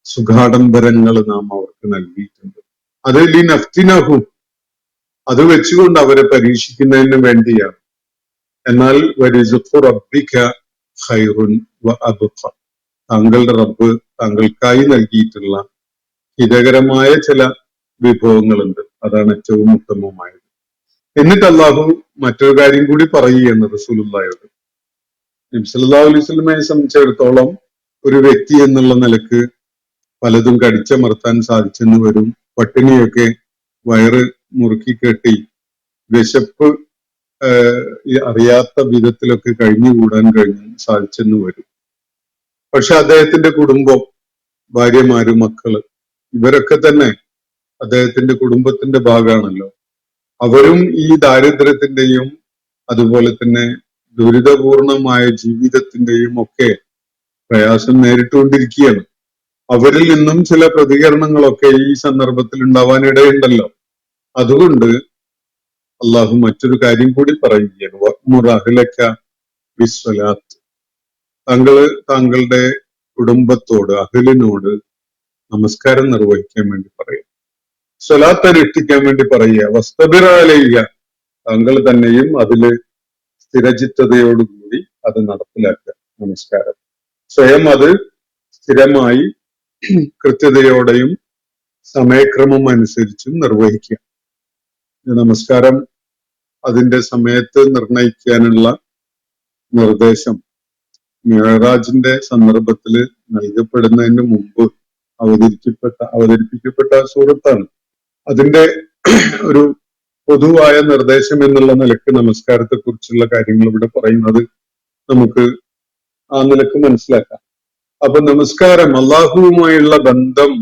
സുഖാഡംബരങ്ങൾ നാം അവർക്ക് നൽകിയിട്ടുണ്ട്. അത് ലിനഫ്തിനഹും, അത് വെച്ചുകൊണ്ട് അവരെ പരീക്ഷിക്കുന്നതിന് വേണ്ടിയാണ്. എന്നാൽ വരിസുഖു റബ്ബിക ഖൈറുൻ വ അബ്ഖ, താങ്കളുടെ റബ്ബ് താങ്കൾക്കായി നൽകിയിട്ടുള്ള ഹിതകരമായ ചില വിഭവങ്ങളുണ്ട്, അതാണ് ഏറ്റവും ഉത്തമമായത്. എന്നിട്ട് അള്ളാഹു മറ്റൊരു കാര്യം കൂടി പറയുകയാണ് റസൂലുള്ളാഹിയോട്. നബി സല്ലല്ലാഹു അലൈഹി വസല്ലമയെ സംബന്ധിച്ചിടത്തോളം ഒരു വ്യക്തി എന്നുള്ള നിലക്ക് പലതും കടിച്ചമർത്താൻ സാധിച്ചെന്ന് വരും. പട്ടിണിയൊക്കെ വയറ് മുറുക്കി കെട്ടി വിശപ്പ് അറിയാത്ത വിധത്തിലൊക്കെ കഴിഞ്ഞുകൂടാൻ സാധിച്ചെന്ന് വരും. പക്ഷെ അദ്ദേഹത്തിന്റെ കുടുംബം, ഭാര്യമാര്, മക്കള്, ഇവരൊക്കെ തന്നെ അദ്ദേഹത്തിന്റെ കുടുംബത്തിന്റെ ഭാഗമാണല്ലോ. അവരും ഈ ദാരിദ്ര്യത്തിന്റെയും അതുപോലെ തന്നെ ദുരിതപൂർണമായ ജീവിതത്തിന്റെയും ഒക്കെ പ്രയാസം നേരിട്ടുകൊണ്ടിരിക്കുകയാണ്. അവരിൽ നിന്നും ചില പ്രതികരണങ്ങളൊക്കെ ഈ സന്ദർഭത്തിൽ ഉണ്ടാവാനിടയുണ്ടല്ലോ. അതുകൊണ്ട് അള്ളാഹു മറ്റൊരു കാര്യം കൂടി പറയുകയാണ്, വഅ്മുർ അഹ്ലക ബിസ്സലാത്ത്, താങ്കളുടെ കുടുംബത്തോട്, അഹ്ലിനോട് നമസ്കാരം നിർവഹിക്കാൻ വേണ്ടി പറയുക, സ്വലാത്ത് അനുഷ്ഠിക്കാൻ വേണ്ടി പറയുക, വസ്തബിർ അലൈഹ, താങ്കൾ തന്നെയും അതില് സ്ഥിരചിത്തതയോടുകൂടി അത് നടപ്പിലാക്കുക. നമസ്കാരം സ്വയം അത് സ്ഥിരമായി കൃത്യതയോടെയും സമയക്രമം അനുസരിച്ചും നിർവഹിക്കുക. നമസ്കാരം അതിന്റെ സമയത്ത് നിർണയിക്കാനുള്ള നിർദ്ദേശം മിഅ്റാജിന്റെ സന്ദർഭത്തിൽ നൽകപ്പെടുന്നതിന് മുമ്പ് അവതരിപ്പിക്കപ്പെട്ട സൂറത്താണ്. അതിന്റെ ഒരു പൊതുവായ നിർദ്ദേശം എന്നുള്ള നിലക്ക് നമസ്കാരത്തെ കുറിച്ചുള്ള കാര്യങ്ങൾ ഇവിടെ പറയുന്നത് നമുക്ക് ആ നിലക്ക് മനസ്സിലാക്കാം. അപ്പൊ നമസ്കാരം, അള്ളാഹുവുമായുള്ള ബന്ധം,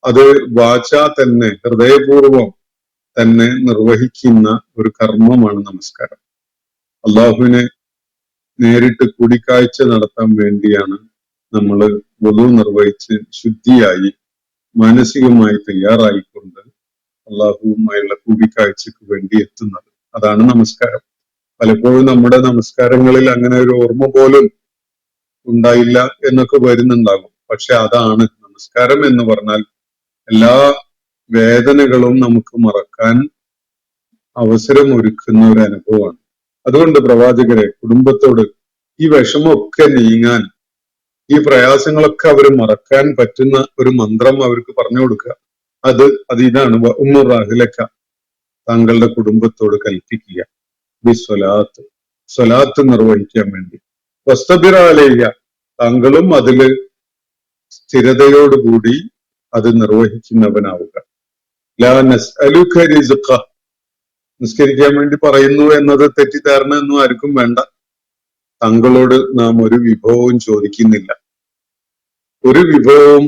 അത് വാചാ തന്നെ, ഹൃദയപൂർവം തന്നെ നിർവഹിക്കുന്ന ഒരു കർമ്മമാണ് നമസ്കാരം. അള്ളാഹുവിനെ നേരിട്ട് കൂടിക്കാഴ്ച നടത്താൻ വേണ്ടിയാണ് നമ്മൾ വുളു നിർവഹിച്ച് ശുദ്ധിയായി മാനസികമായി തയ്യാറായിക്കൊണ്ട് അള്ളാഹുവുമായുള്ള കൂടിക്കാഴ്ചക്ക് വേണ്ടി എത്തുന്നത്. അതാണ് നമസ്കാരം. പലപ്പോഴും നമ്മുടെ നമസ്കാരങ്ങളിൽ അങ്ങനെ ഒരു ഓർമ്മ പോലും ഉണ്ടായില്ല എന്നൊക്കെ വരുന്നുണ്ടാകും. പക്ഷെ അതാണ് നമസ്കാരം എന്ന് പറഞ്ഞാൽ. എല്ലാ വേദനകളും നമുക്ക് മറക്കാൻ അവസരമൊരുക്കുന്ന ഒരു അനുഭവമാണ്. അതുകൊണ്ട് പ്രവാചകരെ, കുടുംബത്തോട് ഈ വിഷമമൊക്കെ നീങ്ങാൻ, ഈ പ്രയാസങ്ങളൊക്കെ അവർ മറക്കാൻ പറ്റുന്ന ഒരു മന്ത്രം അവർക്ക് പറഞ്ഞു കൊടുക്കുക. അത് ഇതാണ്, വഅ്മുർ അഹ്ലക, താങ്കളുടെ കുടുംബത്തോട് കൽപ്പിക്കുക, ബിസ്സലാത്ത്, സ്വലാത്ത് നിർവഹിക്കാൻ വേണ്ടി, വസ്തബിർ അലൈഹ, താങ്കളും അതില് സ്ഥിരതയോടുകൂടി അത് നിർവഹിക്കുന്നവനാവുക. ലാ നസ്അലുക റിസ്ഖ, നിസ്കരിക്കാൻ വേണ്ടി പറയുന്നു എന്നത് തെറ്റിദ്ധാരണ ഒന്നും ആർക്കും വേണ്ട. താങ്കളോട് നാം ഒരു വിഭവവും ചോദിക്കുന്നില്ല. ഒരു വിഭവവും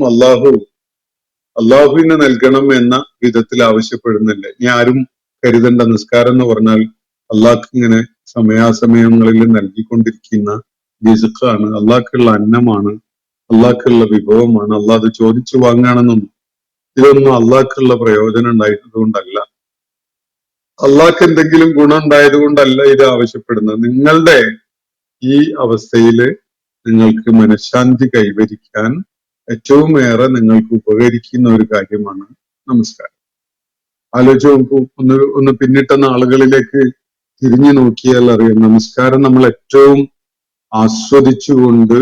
അള്ളാഹുവിന് നൽകണം എന്ന വിധത്തിൽ ആവശ്യപ്പെടുന്നില്ല. ഇനി ആരും കരുതണ്ട, നിസ്കാരം എന്ന് പറഞ്ഞാൽ അള്ളാഹ്ക്ക് ഇങ്ങനെ സമയാസമയങ്ങളിൽ നൽകിക്കൊണ്ടിരിക്കുന്ന റിസ്ഖാണ്, അള്ളാഹ്ക്കുള്ള അന്നമാണ്, അള്ളാഹ്ക്കുള്ള വിഭവമാണ്, അള്ളാഹ് അത് ചോദിച്ചു വാങ്ങുകയാണെന്നൊന്നും. ഇതൊന്നും അള്ളാഹ്ക്കുള്ള പ്രയോജനം ഉണ്ടായത് കൊണ്ടല്ല, അള്ളാഹ്ക്ക് എന്തെങ്കിലും ഗുണം ഉണ്ടായത് കൊണ്ടല്ല ഇത് ആവശ്യപ്പെടുന്നത്. നിങ്ങളുടെ ഈ അവസ്ഥയില് നിങ്ങൾക്ക് മനഃശാന്തി കൈവരിക്കാൻ ഏറ്റവും ഏറെ നിങ്ങൾക്ക് ഉപകരിക്കുന്ന ഒരു കാര്യമാണ് നമസ്കാരം. ആലോചിച്ച് നോക്കൂ, ഒന്ന് പിന്നിട്ട നാളുകളിലേക്ക് തിരിഞ്ഞു നോക്കിയാൽ അറിയാം, നമസ്കാരം നമ്മൾ ഏറ്റവും ആസ്വദിച്ചുകൊണ്ട്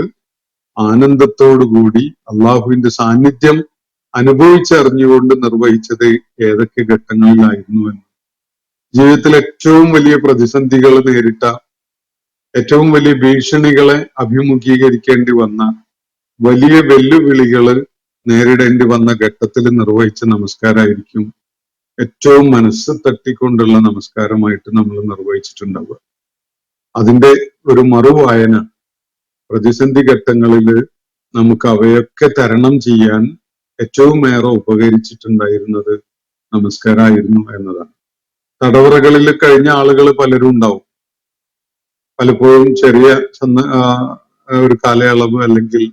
ആനന്ദത്തോടുകൂടി അള്ളാഹുവിന്റെ സാന്നിധ്യം അനുഭവിച്ചറിഞ്ഞുകൊണ്ട് നിർവഹിച്ചത് ഏതൊക്കെ ഘട്ടങ്ങളിലായിരുന്നു എന്ന്. ജീവിതത്തിൽ ഏറ്റവും വലിയ പ്രതിസന്ധികൾ നേരിട്ട, ഏറ്റവും വലിയ ഭീഷണികളെ അഭിമുഖീകരിക്കേണ്ടി വന്ന, വലിയ വെല്ലുവിളികള് നേരിടേണ്ടി വന്ന ഘട്ടത്തിൽ നിർവഹിച്ച നമസ്കാരമായിരിക്കും ഏറ്റവും മനസ്സ് തട്ടിക്കൊണ്ടുള്ള നമസ്കാരമായിട്ട് നമ്മൾ നിർവഹിച്ചിട്ടുണ്ടാവുക. അതിന്റെ ഒരു മറുവായന, പ്രതിസന്ധി ഘട്ടങ്ങളിൽ നമുക്ക് അവയൊക്കെ തരണം ചെയ്യാൻ ഏറ്റവും ഏറെ ഉപകരിച്ചിട്ടുണ്ടായിരുന്നത് നമസ്കാരമായിരുന്നു എന്നതാണ്. തടവറകളിൽ കഴിഞ്ഞ ആളുകൾ പലരും ഉണ്ടാവും. പലപ്പോഴും ചെറിയ ഒരു കാലയളവ് അല്ലെങ്കിൽ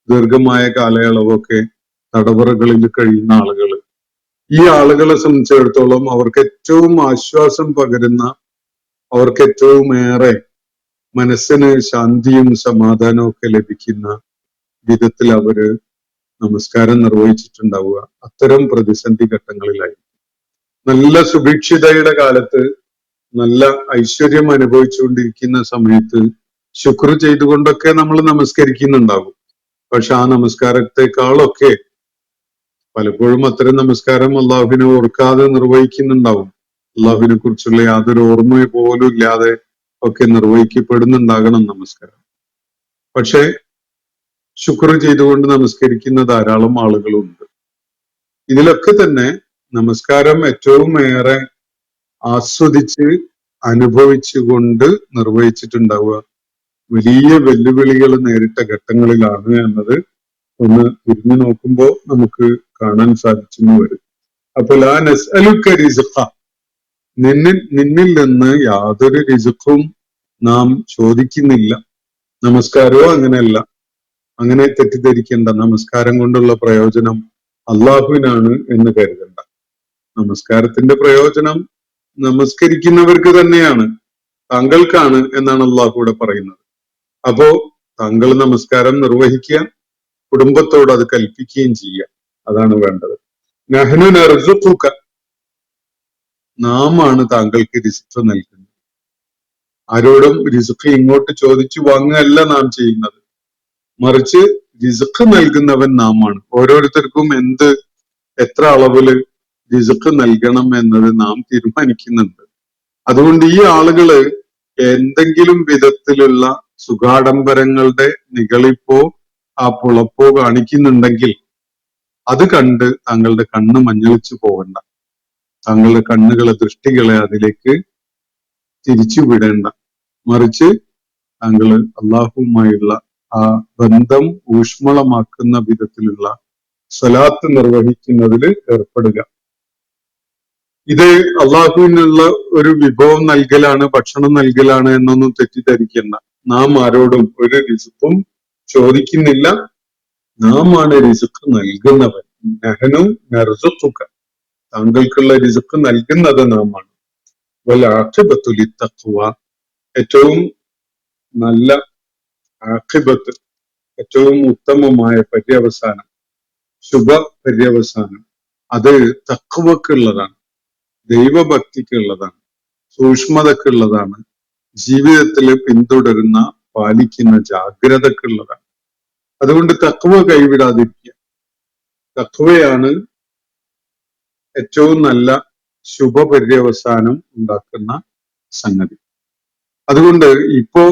ദീർഘമായ കാലയളവൊക്കെ തടവറകളിൽ കഴിയുന്ന ആളുകൾ, ഈ ആളുകളെ സംബന്ധിച്ചിടത്തോളം അവർക്ക് ഏറ്റവും ആശ്വാസം പകരുന്ന, അവർക്ക് ഏറ്റവും ഏറെ മനസ്സിന് ശാന്തിയും സമാധാനവും ഒക്കെ ലഭിക്കുന്ന വിധത്തിൽ അവര് നമസ്കാരം നിർവഹിച്ചിട്ടുണ്ടാവുക അത്തരം പ്രതിസന്ധി ഘട്ടങ്ങളിലായി. നല്ല സുഭിക്ഷിതയുടെ കാലത്ത്, നല്ല ഐശ്വര്യം അനുഭവിച്ചുകൊണ്ടിരിക്കുന്ന സമയത്ത് ശുക്ർ ചെയ്തുകൊണ്ടൊക്കെ നമ്മൾ നമസ്കരിക്കുന്നുണ്ടാവും. പക്ഷെ ആ നമസ്കാരത്തെക്കാളൊക്കെ പലപ്പോഴും അത്തരം നമസ്കാരം അള്ളാഹുവിനെ ഓർക്കാതെ നിർവഹിക്കുന്നുണ്ടാവും. അള്ളാഹുവിനെ കുറിച്ചുള്ള യാതൊരു ഓർമ്മ പോലും ഇല്ലാതെ ഒക്കെ നിർവഹിക്കപ്പെടുന്നുണ്ടാകണം നമസ്കാരം. പക്ഷെ ശുക്ർ ചെയ്തുകൊണ്ട് നമസ്കരിക്കുന്ന ധാരാളം ആളുകളുണ്ട്. ഇതിലൊക്കെ തന്നെ നമസ്കാരം ഏറ്റവും ഏറെ ആസ്വദിച്ച് അനുഭവിച്ചുകൊണ്ട് നിർവഹിച്ചിട്ടുണ്ടാവുക വലിയ വെല്ലുവിളികൾ നേരിട്ട ഘട്ടങ്ങളിലാണ് എന്നത് ഒന്ന് തിരിഞ്ഞു നോക്കുമ്പോൾ നമുക്ക് കാണാൻ സാധിച്ചെന്ന് വരും. അപ്പൊ ലാ നസ്അലുക റിസ്ഖ, നിന്നിൽ നിന്ന് യാതൊരു റിസ്ഖും നാം ചോദിക്കുന്നില്ല. നമസ്കാരവും അങ്ങനെയല്ല, അങ്ങനെ തെറ്റിദ്ധരിക്കേണ്ട. നമസ്കാരം കൊണ്ടുള്ള പ്രയോജനം അള്ളാഹുവിനാണ് എന്ന് കരുതണ്ട. നമസ്കാരത്തിന്റെ പ്രയോജനം നമസ്കരിക്കുന്നവർക്ക് തന്നെയാണ്, താങ്കൾക്കാണ് എന്നാണ് അള്ളാഹു ഇവിടെ പറയുന്നത്. അപ്പോ താങ്കൾ നമസ്കാരം നിർവഹിക്കുക, കുടുംബത്തോട് അത് കൽപ്പിക്കുകയും ചെയ്യുക, അതാണ് വേണ്ടത്. നഹ്നു നർസുഖുക, നാം ആണ് താങ്കൾക്ക് റിസ്ക് നൽകുന്നത്. ആരോടും റിസ്ക് ഇങ്ങോട്ട് ചോദിച്ചു വാങ്ങുകയല്ല നാം ചെയ്യുന്നത്, മറിച്ച് റിസ്ക് നൽകുന്നവൻ നാം ആണ്. ഓരോരുത്തർക്കും എത്ര അളവില് റിസ്ക് നൽകണം എന്നത് നാം തീരുമാനിക്കുന്നുണ്ട്. അതുകൊണ്ട് ഈ ആളുകള് എന്തെങ്കിലും വിധത്തിലുള്ള സുഖാഡംബരങ്ങളുടെ നിഗളിപ്പോ ആ പുളപ്പോ കാണിക്കുന്നുണ്ടെങ്കിൽ അത് കണ്ട് താങ്കളുടെ കണ്ണ് മഞ്ഞളിച്ചു പോകണ്ട. താങ്കളുടെ കണ്ണുകളെ, ദൃഷ്ടികളെ അതിലേക്ക് തിരിച്ചുവിടേണ്ട. മറിച്ച് താങ്കൾ അള്ളാഹുവുമായുള്ള ആ ബന്ധം ഊഷ്മളമാക്കുന്ന വിധത്തിലുള്ള സ്വലാത്ത് നിർവഹിക്കുന്നതിൽ ഏർപ്പെടുക. ഇത് അള്ളാഹുവിനുള്ള ഒരു വിഭവം നൽകലാണ്, ഭക്ഷണം നൽകലാണ് എന്നൊന്നും തെറ്റിദ്ധരിക്കേണ്ട. നാം ആരോടും ഒരു റിസ്ക്കും ചോദിക്കുന്നില്ല, നാം ആണ് റിസ്ക് നൽകുന്നവൻ. നഹ്നു നർസുഖുക, താങ്കൾക്കുള്ള റിസ്ക് നൽകുന്നത് നാം ആണ്. വൽ ആഖിബത്തു ലിത്തഖ്വ, ഏറ്റവും നല്ല ആഖിബത്ത്, ഏറ്റവും ഉത്തമമായ പര്യവസാനം, ശുഭ പര്യവസാനം അത് തഖ്വക്കുള്ളതാണ്, ദൈവഭക്തിക്കുള്ളതാണ്, സൂക്ഷ്മതക്കുള്ളതാണ്, ജീവിതത്തിൽ പിന്തുടരുന്ന പാലിക്കുന്ന ജാഗ്രതക്കുള്ളതാണ്. അതുകൊണ്ട് തഖ്വ കൈവിടാതിരിക്കുക. തഖ്വയാണ് ഏറ്റവും നല്ല ശുഭപര്യവസാനം ഉണ്ടാക്കുന്ന സംഗതി. അതുകൊണ്ട് ഇപ്പോ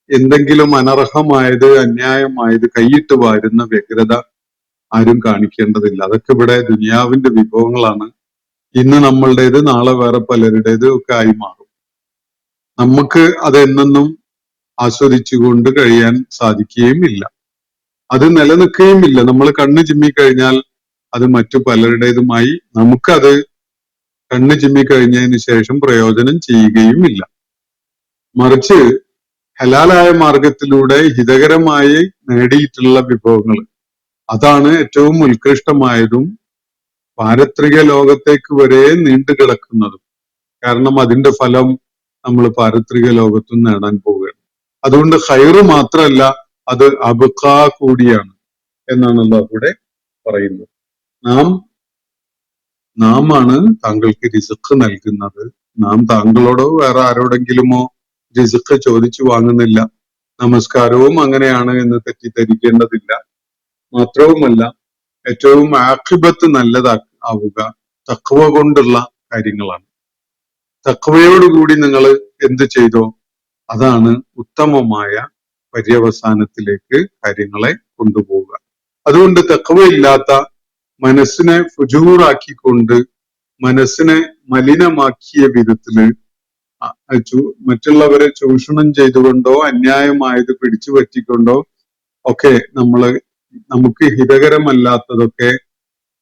എന്തെങ്കിലും അനർഹമായത്, അന്യായമായത് കൈയിട്ട് വാരുന്ന വ്യഗ്രത ആരും കാണിക്കേണ്ടതില്ല. അതൊക്കെ ഇവിടെ ദുനിയാവിന്റെ വിഭവങ്ങളാണ്. ഇന്ന് നമ്മളുടേത്, നാളെ വേറെ പലരുടേത് ഒക്കെ ആയി മാറും. നമുക്ക് അതെന്നും ആസ്വദിച്ചുകൊണ്ട് കഴിയാൻ സാധിക്കുകയും ഇല്ല, അത് നിലനിൽക്കുകയും ഇല്ല. നമ്മൾ കണ്ണ് ചിമ്മിക്കഴിഞ്ഞാൽ അത് മറ്റു പലരുടേതുമായി നമുക്കത് കണ്ണ് ചിമ്മിക്കഴിഞ്ഞതിന് ശേഷം പ്രയോജനം ചെയ്യുകയും ഇല്ല. മറിച്ച് ഹലാലായ മാർഗത്തിലൂടെ ഹിതകരമായി നേടിയിട്ടുള്ള വിഭവങ്ങൾ, അതാണ് ഏറ്റവും ഉത്കൃഷ്ടമായതും പാരത്രിക ലോകത്തേക്ക് വരെ നീണ്ടു കിടക്കുന്നതും. കാരണം അതിന്റെ ഫലം നമ്മൾ പാരത്രിക ലോകത്തും നേടാൻ പോവുകയാണ്. അതുകൊണ്ട് ഖൈറ് മാത്രമല്ല, അത് അബ്ഖാ കൂടിയാണ് എന്നാണ് അല്ലാഹു ഇവിടെ പറയുന്നത്. നാം ആണ് താങ്കൾക്ക് റിസ്ക് നൽകുന്നത്. നാം താങ്കളോടോ വേറെ ആരോടെങ്കിലുമോ റിസ്ക് ചോദിച്ചു വാങ്ങുന്നില്ല. നമസ്കാരവും അങ്ങനെയാണ് എന്ന് തെറ്റിദ്ധരിക്കേണ്ടതില്ല. മാത്രവുമല്ല, ഏറ്റവും ആഖിബത്ത് നല്ലതാവുക തഖ്വ കൊണ്ടുള്ള കാര്യങ്ങളാണ്. തഖ്വയോടുകൂടി നിങ്ങൾ എന്ത് ചെയ്തോ അതാണ് ഉത്തമമായ പര്യവസാനത്തിലേക്ക് കാര്യങ്ങളെ കൊണ്ടുപോവുക. അതുകൊണ്ട് തഖ്വയില്ലാത്ത, മനസ്സിനെ ഫുജൂറാക്കിക്കൊണ്ട്, മനസ്സിനെ മലിനമാക്കിയ വിധത്തില് മറ്റുള്ളവരെ ചൂഷണം ചെയ്തുകൊണ്ടോ അന്യായമായത് പിടിച്ചു പറ്റിക്കൊണ്ടോ ഒക്കെ നമുക്ക് ഹിതകരമല്ലാത്തതൊക്കെ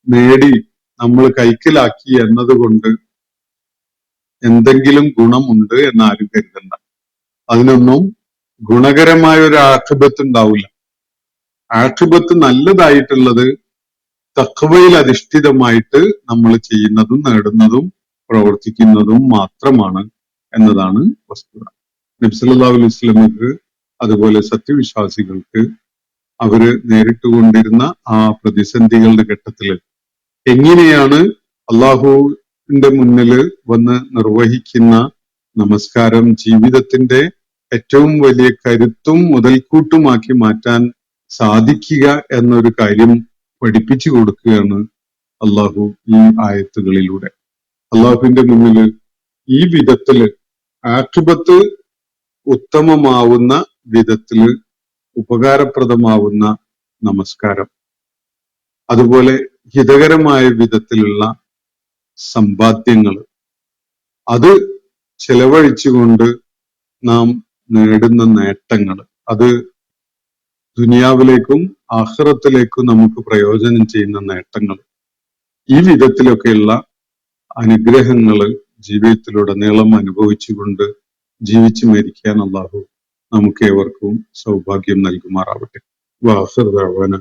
നേടി നമ്മൾ കൈക്കലാക്കി എന്നതുകൊണ്ട് എന്തെങ്കിലും ഗുണമുണ്ട് എന്നാരും കരുതണ്ട. അതിനൊന്നും ഗുണകരമായ ഒരു ആഖിബത്ത് ഉണ്ടാവില്ല. ആഖിബത്ത് നല്ലതായിട്ടുള്ളത് തഖ്വയിൽ അധിഷ്ഠിതമായിട്ട് നമ്മൾ ചെയ്യുന്നതും നേടുന്നതും പ്രവർത്തിക്കുന്നതും മാത്രമാണ് എന്നതാണ് വസ്തുത. നബി സല്ലല്ലാഹു അലൈഹി വസല്ലമക്ക് അതുപോലെ സത്യവിശ്വാസികൾക്ക് അവര് നേരിട്ടുകൊണ്ടിരുന്ന ആ പ്രതിസന്ധികളുടെ ഘട്ടത്തില് എങ്ങനെയാണ് അള്ളാഹുവിന്റെ മുന്നിൽ വന്ന് നിർവഹിക്കുന്ന നമസ്കാരം ജീവിതത്തിന്റെ ഏറ്റവും വലിയ കരുത്തും മുതൽക്കൂട്ടുമാക്കി മാറ്റാൻ സാധിക്കുക എന്നൊരു കാര്യം പഠിപ്പിച്ചു കൊടുക്കുകയാണ് അള്ളാഹു ഈ ആയത്തുകളിലൂടെ. അള്ളാഹുവിന്റെ മുന്നിൽ ഈ വിധത്തില് ആഖിബത്ത് ഉത്തമമാവുന്ന വിധത്തില് ഉപകാരപ്രദമാവുന്ന നമസ്കാരം, അതുപോലെ ഹിതകരമായ വിധത്തിലുള്ള സമ്പാദ്യങ്ങൾ, അത് ചെലവഴിച്ചുകൊണ്ട് നാം നേടുന്ന നേട്ടങ്ങൾ, അത് ദുനിയാവിലേക്കും ആഖിറത്തിലേക്കും നമുക്ക് പ്രയോജനം ചെയ്യുന്ന നേട്ടങ്ങൾ, ഈ വിധത്തിലൊക്കെയുള്ള അനുഗ്രഹങ്ങൾ ജീവിതത്തിലുടനീളം അനുഭവിച്ചുകൊണ്ട് ജീവിച്ചു മരിക്കാൻ അള്ളാഹു നമുക്ക് ഏവർക്കും സൗഭാഗ്യം നൽകുമാറാവട്ടെ. വാഖിർ ദഅവാന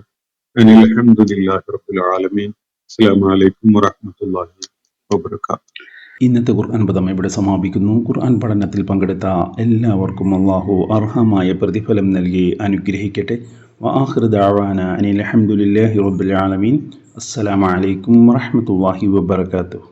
അനിൽ ഹംദുലില്ലാഹി റബ്ബിൽ ആലമീൻ. അസ്സലാമു അലൈക്കും വറഹ്മത്തുള്ളാഹി വബറകാതുഹു. ഇന്നത്തെ ഖുർആൻ പദം ഇവിടെ സമാപിക്കുന്നു. ഖുർആൻ പഠനത്തിൽ പങ്കെടുത്ത എല്ലാവർക്കും അള്ളാഹു അർഹമായ പ്രതിഫലം നൽകി അനുഗ്രഹിക്കട്ടെ. വആഖിർ ദഅവാന അനിൽ ഹംദുലില്ലാഹി റബ്ബിൽ ആലമീൻ. അസ്സലാമു അലൈക്കും വറഹ്മത്തുള്ളാഹി വബറകാതുഹു.